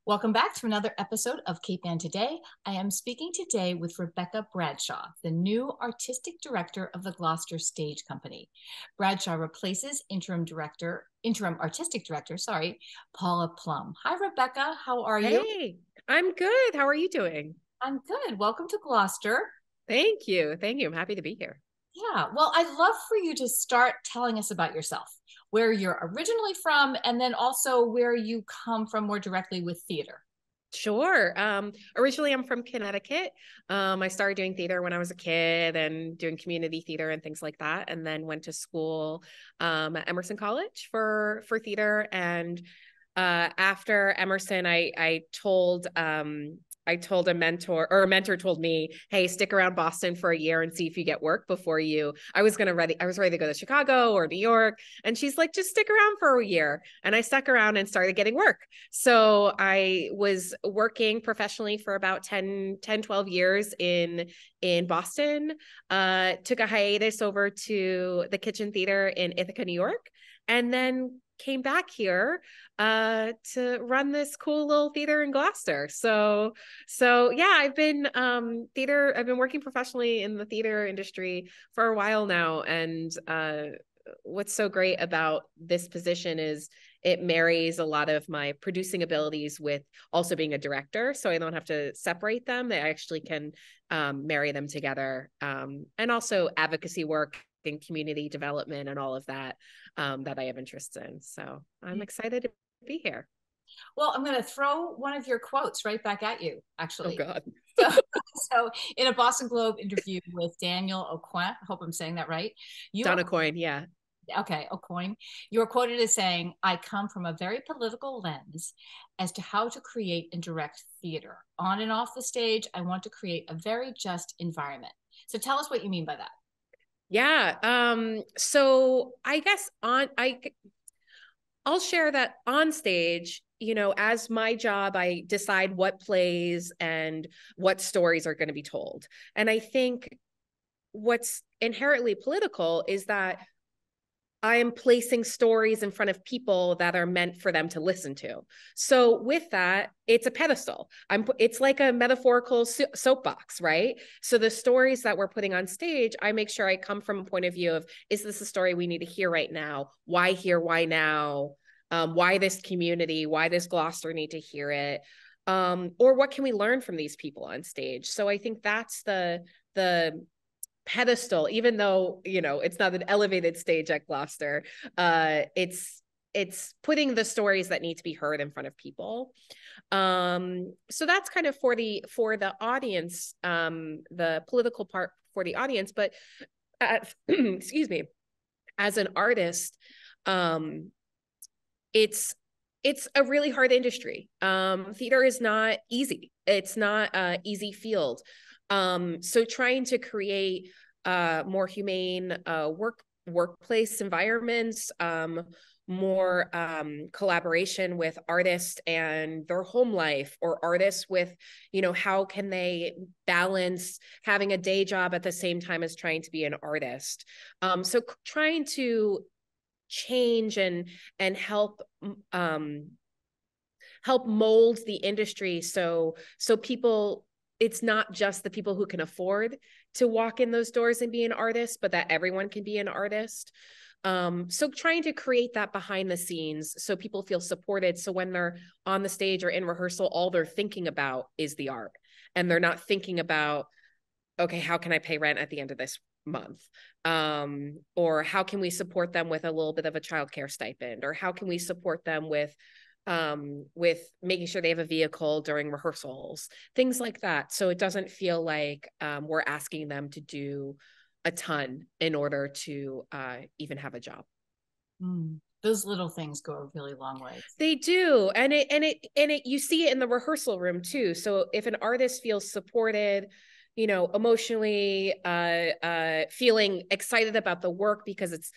Welcome back to another episode of Cape Ann Today. I am speaking today with Rebecca Bradshaw, the new artistic director of the Gloucester Stage Company. Bradshaw replaces interim artistic director, Paula Plum. Hi, Rebecca. How are you? Hey, I'm good. How are you doing? I'm good. Welcome to Gloucester. Thank you. Thank you. I'm happy to be here. Yeah, well, I'd love for you to start telling us about yourself, where you're originally from, and then also where you come from more directly with theater. Sure. Originally I'm from Connecticut. I started doing theater when I was a kid and doing community theater and things like that, and then went to school at Emerson College for theater. And after Emerson, I told a mentor, or a mentor told me, hey, stick around Boston for a year and see if you get work before you. I was ready to go to Chicago or New York. And she's like, just stick around for a year. And I stuck around and started getting work. So I was working professionally for about 12 years in Boston, took a hiatus over to the Kitchen Theater in Ithaca, New York, and then came back here to run this cool little theater in Gloucester. So yeah, I've been working professionally in the theater industry for a while now. And what's so great about this position is it marries a lot of my producing abilities with also being a director. So I don't have to separate them. They actually can marry them together. And also advocacy work and community development and all of that that I have interest in. So I'm excited to be here. Well, I'm going to throw one of your quotes right back at you, Oh actually. God. So in a Boston Globe interview with Daniel Aucoin, I hope I'm saying that right. Donna Coyne, yeah. Okay, Aucoin, you are quoted as saying, I come from a very political lens as to how to create and direct theater. On and off the stage, I want to create a very just environment. So tell us what you mean by that. Yeah. So I guess I'll share that on stage, as my job, I decide what plays and what stories are going to be told. And I think what's inherently political is that I am placing stories in front of people that are meant for them to listen to. So with that, it's a pedestal. It's like a metaphorical soapbox, right? So the stories that we're putting on stage, I make sure I come from a point of view of, is this a story we need to hear right now? Why here? Why now? Why this community? Why does Gloucester need to hear it? Or what can we learn from these people on stage? So I think that's the pedestal, even though it's not an elevated stage at Gloucester. It's putting the stories that need to be heard in front of people. So that's kind of for the audience, the political part for the audience. But excuse me, as an artist, it's a really hard industry. Theater is not easy. It's not an easy field. So trying to create more humane workplace environments, more collaboration with artists and their home life, or artists with, how can they balance having a day job at the same time as trying to be an artist. So trying to change and help mold the industry so people, it's not just the people who can afford to walk in those doors and be an artist, but that everyone can be an artist. So trying to create that behind the scenes so people feel supported. So when they're on the stage or in rehearsal, all they're thinking about is the art. And they're not thinking about, okay, how can I pay rent at the end of this month? Or how can we support them with a little bit of a childcare stipend? Or how can we support them with making sure they have a vehicle during rehearsals, things like that. So it doesn't feel like we're asking them to do a ton in order to even have a job. Those little things go a really long way. They do. And you see it in the rehearsal room too. So if an artist feels supported, emotionally, feeling excited about the work because it's,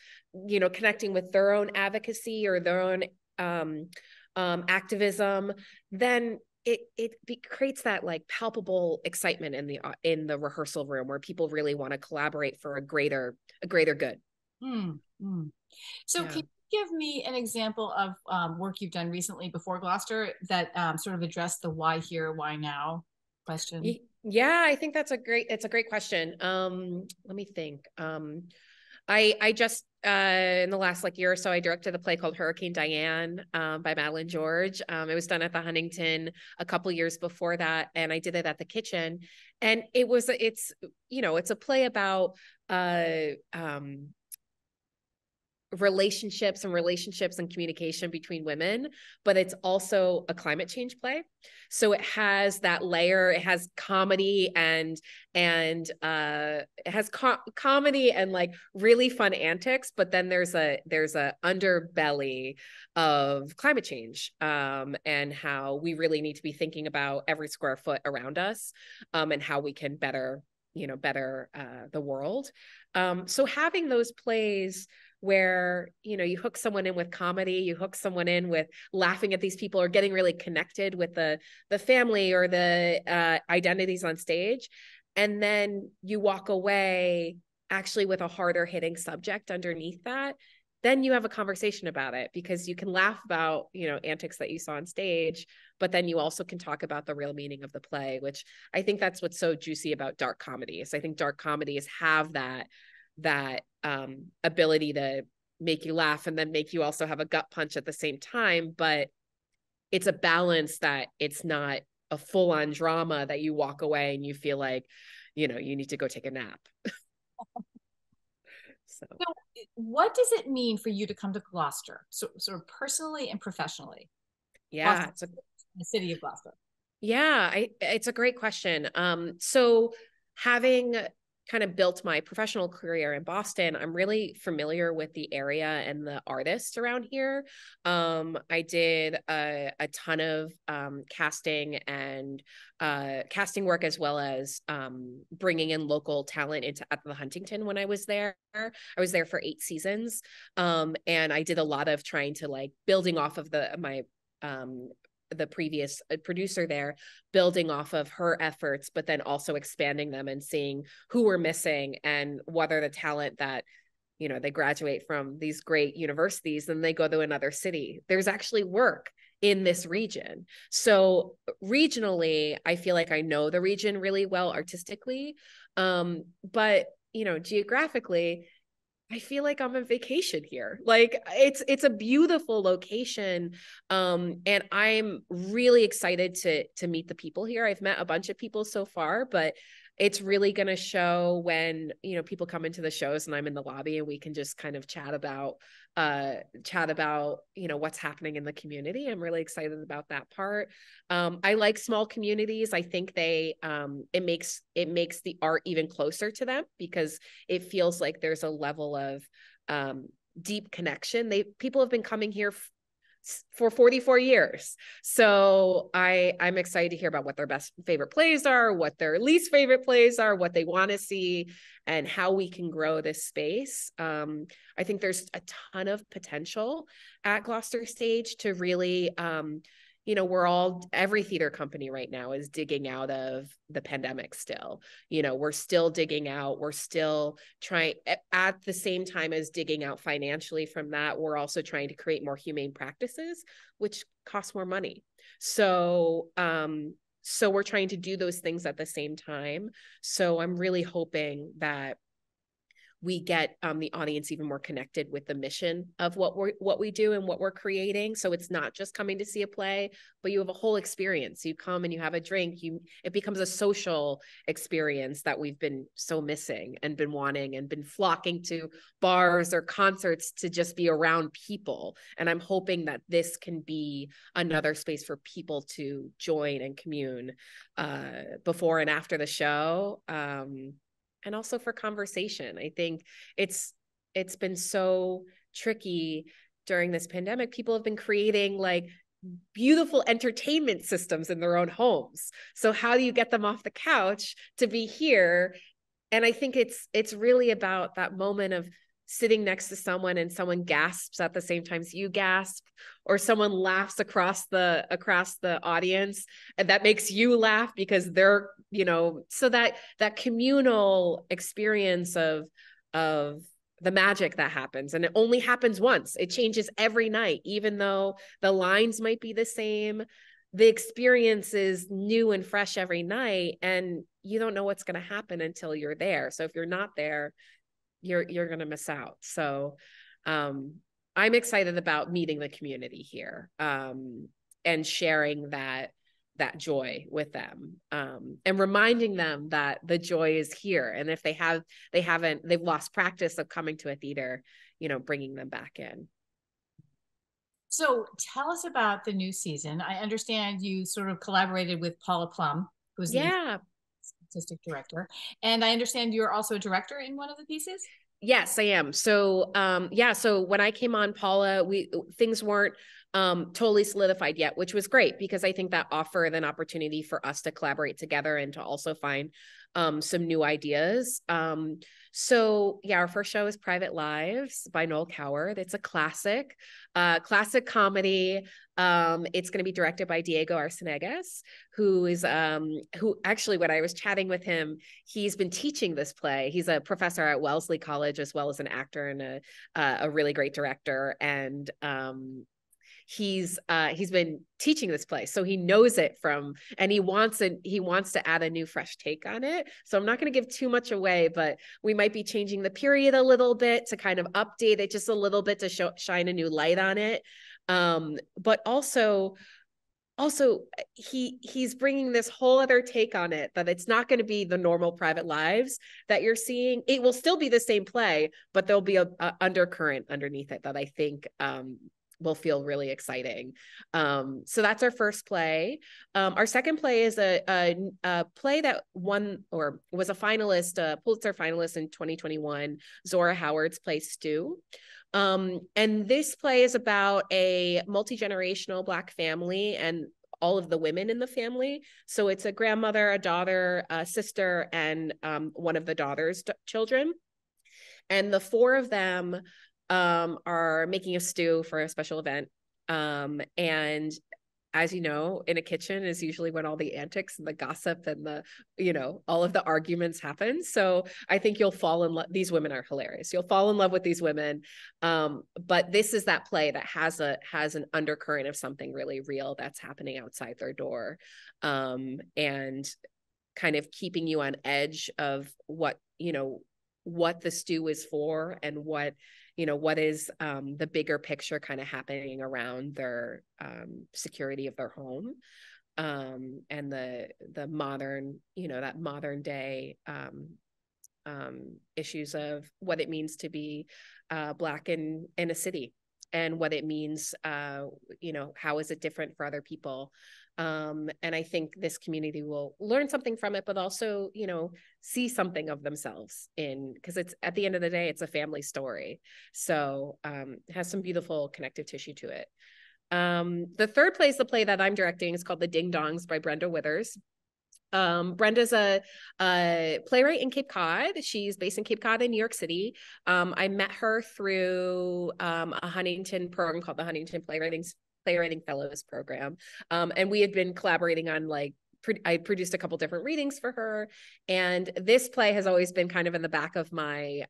connecting with their own advocacy or their own activism, then it creates that like palpable excitement in the rehearsal room where people really want to collaborate for a greater good. So yeah. give me an example of work you've done recently before Gloucester that sort of addressed the why here, why now question? Yeah, I think it's a great question. Let me think. I just in the last year or so, I directed a play called Hurricane Diane by Madeline George. It was done at the Huntington a couple years before that, and I did it at the Kitchen. And it's a play about relationships and communication between women, but it's also a climate change play. So it has that layer. It has comedy and it has comedy and really fun antics, but then there's a underbelly of climate change and how we really need to be thinking about every square foot around us and how we can better the world. So having those plays where, you hook someone in with comedy, you hook someone in with laughing at these people or getting really connected with the family or the identities on stage. And then you walk away actually with a harder hitting subject underneath that. Then you have a conversation about it because you can laugh about, antics that you saw on stage, but then you also can talk about the real meaning of the play, which I think that's what's so juicy about dark comedies. I think dark comedies have that ability to make you laugh and then make you also have a gut punch at the same time. But it's a balance that it's not a full-on drama that you walk away and you feel like, you need to go take a nap. So what does it mean for you to come to Gloucester, sort of personally and professionally? Yeah, Gloucester, the city of Gloucester. Yeah, it's a great question. So having kind of built my professional career in Boston, I'm really familiar with the area and the artists around here. I did a ton of casting and casting work, as well as bringing in local talent at the Huntington when I was there. I was there for 8 seasons, and I did a lot of trying to building off of the previous producer there, building off of her efforts, but then also expanding them and seeing who we're missing and what are the talent that, they graduate from these great universities and they go to another city. There's actually work in this region. So regionally, I feel like I know the region really well artistically. But, geographically, I feel like I'm on vacation here. It's a beautiful location. And I'm really excited to meet the people here. I've met a bunch of people so far, but it's really going to show when, people come into the shows and I'm in the lobby and we can just kind of chat about, what's happening in the community. I'm really excited about that part. I like small communities. I think it makes the art even closer to them because it feels like there's a level of deep connection. People have been coming here for 44 years. So I'm excited to hear about what their favorite plays are, what their least favorite plays are, what they want to see, and how we can grow this space. I think there's a ton of potential at Gloucester Stage to really, every theater company right now is digging out of the pandemic still. We're still digging out. We're still trying, at the same time as digging out financially from that, we're also trying to create more humane practices, which cost more money. So we're trying to do those things at the same time. So I'm really hoping that we get the audience even more connected with the mission of what we do and what we're creating. So it's not just coming to see a play, but you have a whole experience. You come and you have a drink. It becomes a social experience that we've been so missing and been wanting and been flocking to bars or concerts to just be around people. And I'm hoping that this can be another space for people to join and commune before and after the show. And also for conversation. I think it's been so tricky during this pandemic. People have been creating beautiful entertainment systems in their own homes. So how do you get them off the couch to be here? And I think it's really about that moment of sitting next to someone and someone gasps at the same time as you gasp, or someone laughs across the audience and that makes you laugh because they're, so that communal experience of the magic that happens. And it only happens once. It changes every night, even though the lines might be the same. The experience is new and fresh every night, and you don't know what's going to happen until you're there. So if you're not there, you're going to miss out. So I'm excited about meeting the community here, and sharing that joy with them, and reminding them that the joy is here. And if they've lost practice of coming to a theater, bringing them back in. So tell us about the new season. I understand you sort of collaborated with Paula Plum, who's the artistic director. And I understand you're also a director in one of the pieces? Yes, I am. So, so when I came on, Paula, things weren't totally solidified yet, which was great, because I think that offered an opportunity for us to collaborate together and to also find some new ideas. Our first show is Private Lives by Noel Coward. It's a classic comedy. It's going to be directed by Diego Arcenegas, who actually, when I was chatting with him, he's been teaching this play. He's a professor at Wellesley College, as well as an actor and a really great director. And he's been teaching this play, so he knows it and he wants to add a new, fresh take on it. So I'm not going to give too much away, but we might be changing the period a little bit to kind of update it just a little bit to shine a new light on it. But also he's bringing this whole other take on it, that it's not going to be the normal Private Lives that you're seeing. It will still be the same play, but there'll be a undercurrent underneath it that I think will feel really exciting. So that's our first play. Our second play is a play that won, or was a Pulitzer finalist in 2021, Zora Howard's play Stew. And this play is about a multi-generational Black family and all of the women in the family. So it's a grandmother, a daughter, a sister, and one of the daughter's children. And the four of them are making a stew for a special event. And as you know, in a kitchen is usually when all the antics and the gossip and all of the arguments happen. So I think you'll fall in love. These women are hilarious. You'll fall in love with these women. But this is that play that has an undercurrent of something really real that's happening outside their door. And kind of keeping you on edge of what the stew is for, and what is the bigger picture kind of happening around their security of their home, and the modern, that modern day issues of what it means to be Black in a city, and what it means, how is it different for other people. And I think this community will learn something from it, but also, see something of themselves because it's, at the end of the day, it's a family story. So it has some beautiful connective tissue to it. The third play is the play that I'm directing. It's called The Ding Dongs by Brenda Withers. Brenda's a playwright in Cape Cod. She's based in Cape Cod in New York City. I met her through a Huntington program called the Huntington Playwriting Fellows Program. And we had been collaborating on I produced a couple different readings for her. And this play has always been kind of in the back of my,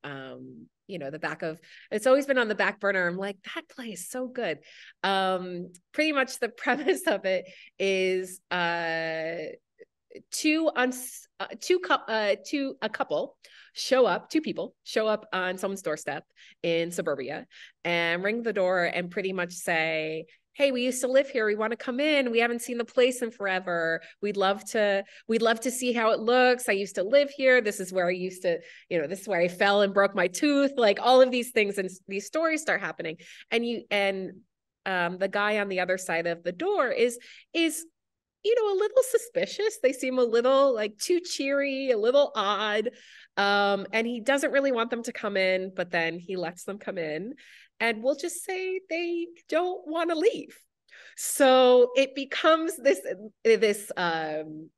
it's always been on the back burner. I'm like, that play is so good. Pretty much the premise of it is two people show up on someone's doorstep in suburbia and ring the door and pretty much say, hey, we used to live here. We want to come in. We haven't seen the place in forever. We'd love to see how it looks. I used to live here. This is where I used to, this is where I fell and broke my tooth. Like all of these things, and these stories start happening. And the guy on the other side of the door is a little suspicious. They seem a little too cheery, a little odd. And he doesn't really want them to come in, but then he lets them come in, and we'll just say they don't want to leave. So it becomes this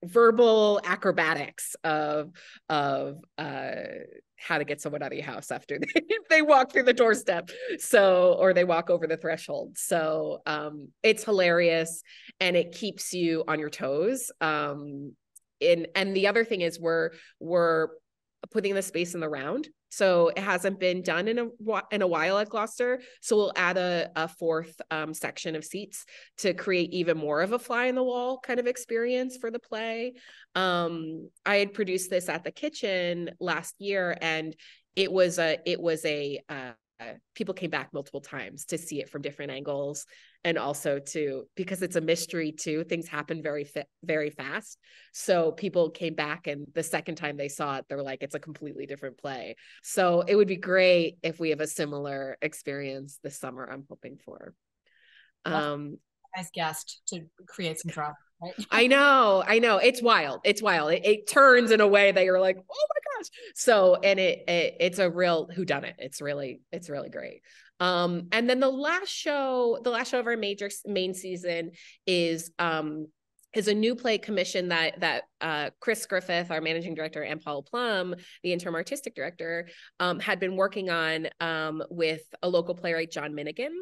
verbal acrobatics of how to get someone out of your house after they walk through the doorstep. Or they walk over the threshold. So it's hilarious, and it keeps you on your toes. And the other thing is we're putting the space in the round. So it hasn't been done in a while at Gloucester. So we'll add a fourth section of seats to create even more of a fly in the wall kind of experience for the play. I had produced this at the Kitchen last year, and it was a people came back multiple times to see it from different angles, and also because it's a mystery too, things happen very fast. So people came back, and the second time they saw it, they're like, it's a completely different play. So it would be great if we have a similar experience this summer, I'm hoping for. Nice guest to create some drama, right? I know. It's wild. It turns in a way that you're like, oh my gosh. So, and it's a real whodunit. It's really great. And then the last show of our main season is a new play commission that Chris Griffith, our managing director, and Paul Plum, the interim artistic director, had been working on with a local playwright, John Minigan.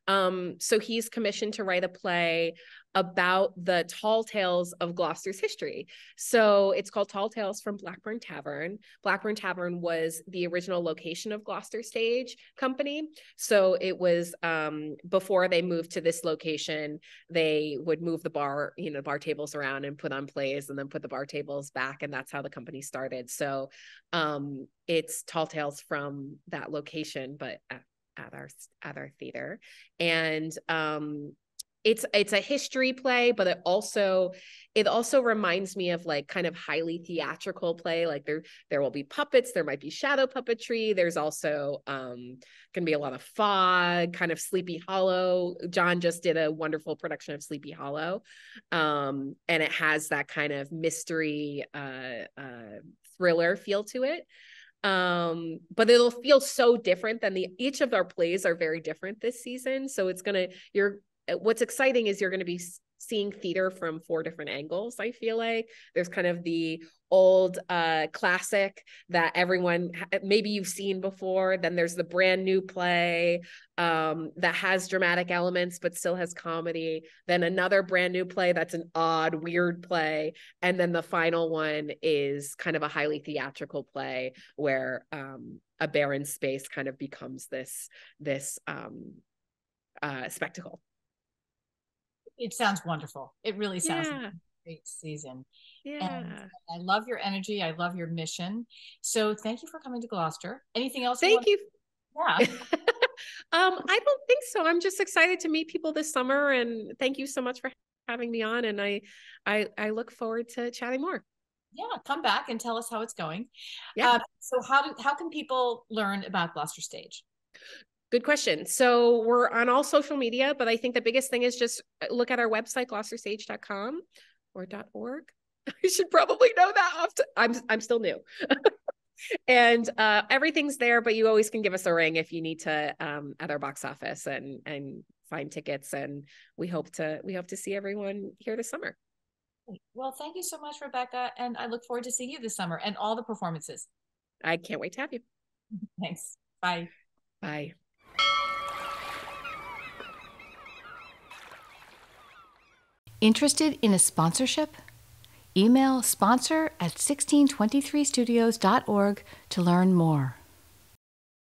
So he's commissioned to write a play about the tall tales of Gloucester's history. So it's called Tall Tales from Blackburn Tavern. Blackburn Tavern was the original location of Gloucester Stage Company. So it was before they moved to this location, they would move the bar tables around and put on plays, and then put the bar tables back. And that's how the company started. So it's Tall Tales from that location, but at our theater. And it's a history play, but it also reminds me of like kind of highly theatrical play. Like there will be puppets, there might be shadow puppetry, there's also gonna be a lot of fog, kind of Sleepy Hollow. John just did a wonderful production of Sleepy Hollow, and it has that kind of mystery thriller feel to it. But it'll feel so different than each of our plays are very different this season. So what's exciting is you're going to be seeing theater from 4 different angles. I feel like there's kind of the old classic that everyone maybe you've seen before. Then there's the brand new play that has dramatic elements but still has comedy. Then another brand new play that's an odd, weird play. And then the final one is kind of a highly theatrical play where a barren space kind of becomes this spectacle. It sounds wonderful. It really sounds like a great season. Yeah. And I love your energy. I love your mission. So thank you for coming to Gloucester. Anything else? Thank you. Yeah. I don't think so. I'm just excited to meet people this summer, and thank you so much for having me on. And I look forward to chatting more. Yeah, come back and tell us how it's going. Yeah. So how can people learn about Gloucester Stage? Good question. So we're on all social media, but I think the biggest thing is just look at our website, gloucesterstage.com or .org. I should probably know that often. I'm still new. And everything's there, but you always can give us a ring if you need to at our box office and find tickets. And we hope to see everyone here this summer. Well, thank you so much, Rebecca. And I look forward to seeing you this summer and all the performances. I can't wait to have you. Thanks. Bye. Bye. Interested in a sponsorship? Email sponsor@1623studios.org to learn more.